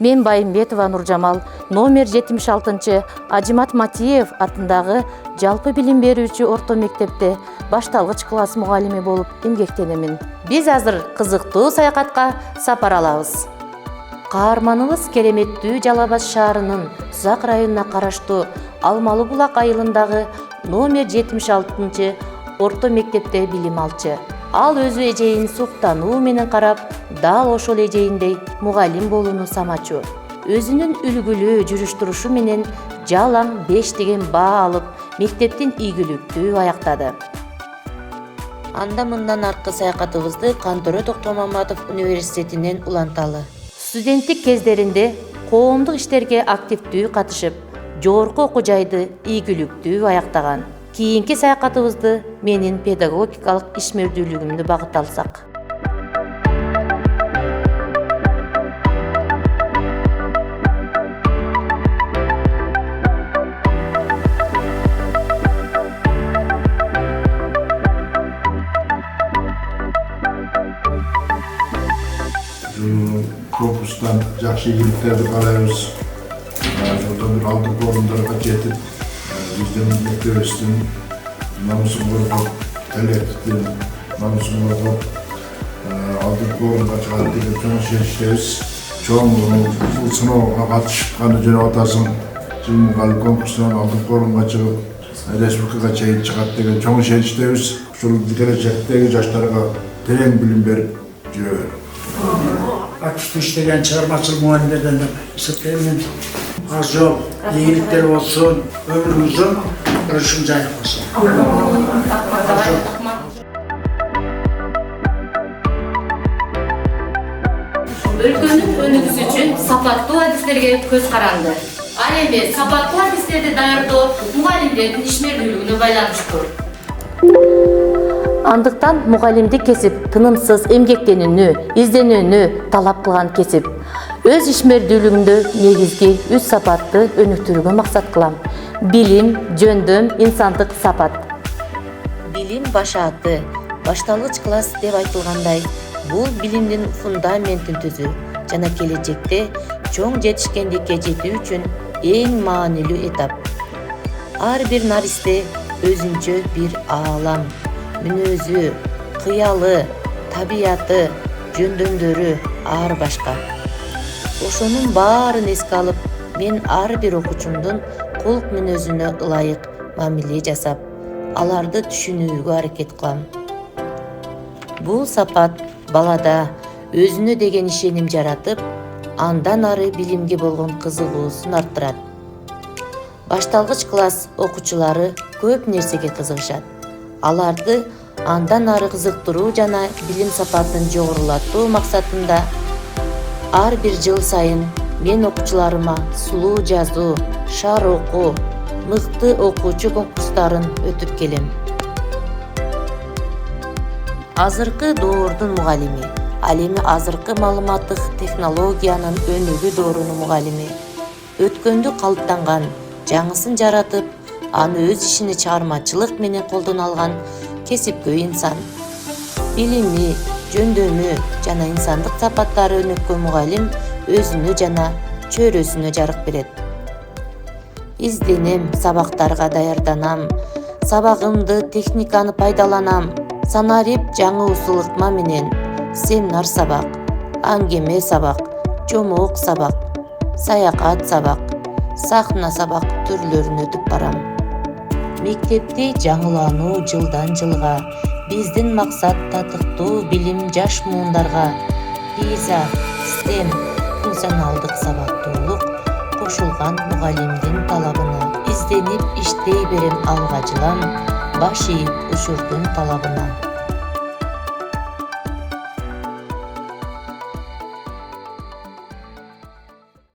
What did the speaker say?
Мен Байымбетова Нуржамал номер 76 Ажимат Матиев атындагы жалпы билим берүүчү орто мектепте башталгыч класс мугалими болуп эмгектенемин. Биз азыр кызыктуу саякатка сапар алабыз. Каарманыбыз кереметтүү Жалал-Абад шаарынын Сузак районуна караштуу Алмалы Булак айылындагы номер 76 орто мектепте билим алчу. Ал өзү эжейин суктануу менен карап, дал ошол эжейиндей мугалим болууну самачу. Өзүнүн үлгүлүү жүрүш-турушу менен жалаң 5 деген баа алып, мектептин ийгиликтүү аяктады. Анда мындан аркы саякатыбызды Кантөре Токтомаматов университетинен уланталы. Студенттик кездеринде коомдук иштерге активдүү катышып, жогорку окуу жайды ийгиликтүү аяктаган. Кийинки саякатыбызды менин педагогикалык ишмердүүлүгүмдү багытталсак. Korpustan жақсы игіліктерді қалаймыз. Содан бір алдыңғы орындарға жетіп, біздің мектебіміздің намысын қорғап, тәлектіктен намысын қорғап, алдыңғы орынға шығады деген соң шешіміз. Çoğun bu sınavға қатысқаны және атасын жыл мұғалім конкурсынан алдыңғы орынға шығып, республикаға чейін шығады деген соң шешіміз. Сол келешектегі жастарға терең білім беріп жүреді. Aktif işleyen çağırmacılık muhaliflerden de istedim. Az yol, iyilikler olsun, ömrümüzün görüşünce olsun. Өлкөнүн өнүгүүсү үчүн сапаттуу адистерге көз каранды. Ал эми сапаттуу адистерди даярдоо мугалимдердин ишмердүүлүгүнө байланыштуу. Андыктан мугалимдик кесип тынымсыз эмгектенүүнү, изденүүнү талап кылган кесип. Өз ишмердүүлүгүндө негизги 3 сапатты өнүктүрүүгө максат кылам. Билим, жөндөм, инсандык сапат. Билим башааты, башталгыч класс деп айтылгандай, бул билимдин фундаментин түзүү жана келечекте чоң жетишкендикке жетүү үчүн эң маанилүү этап. Ар бир наристе өзүнчө бир аалам, мүнөзү, кыялы, табияты, жөндөмдөрү ар башка. Ошонун баарын эске алып, мен ар бир окуучумдун кулк мүнөзүнө ылайык мамиле жасап, аларды түшүнүүгө аракет кылам. Бул сапат балада өзүнө деген ишеним жаратып, андан ары билимге болгон кызыгуусун арттырат. Башталгыч класс окуучулары көп нерсеге кызыгышат. Аларды андан ары кызыктыруу жана билим сапатын жогорулатуу максатында ар бир жыл сайын мен окуучуларыма сулуу жазуу, шаар окуу, мыкты окуучу конкурстарын өтүп келем. Азыркы доордун мугалими, ал эми азыркы маалыматтык технологиянын өнүгүү доорунун мугалими. Өткөндү калыптанган, жаңысын жаратып, аны өз ишини чыгармачылык менен колдоно алган кесипкөй инсан. Билими, жөндөмү жана инсандык сапаттары өнүккөн мугалим өзүнө жана чөйрөсүнө жарык берет. Изденем, сабактарга даярданам, сабагымды техниканы пайдаланам. Санарип жаңы усул ыкма менен семинар сабак, аңгеме сабак, жомок сабак, саякат сабак, сахна сабак түрлөрүн өтүп барам. Мектепти жаңылануу жылдан жылга, биздин максат татыктуу билим жаш муундарга, PISA, STEM, функционалдык сабактуулук кошулган мугалимдин талабына изденип иштей берем алга жылам, баш ийип учурдун талабына.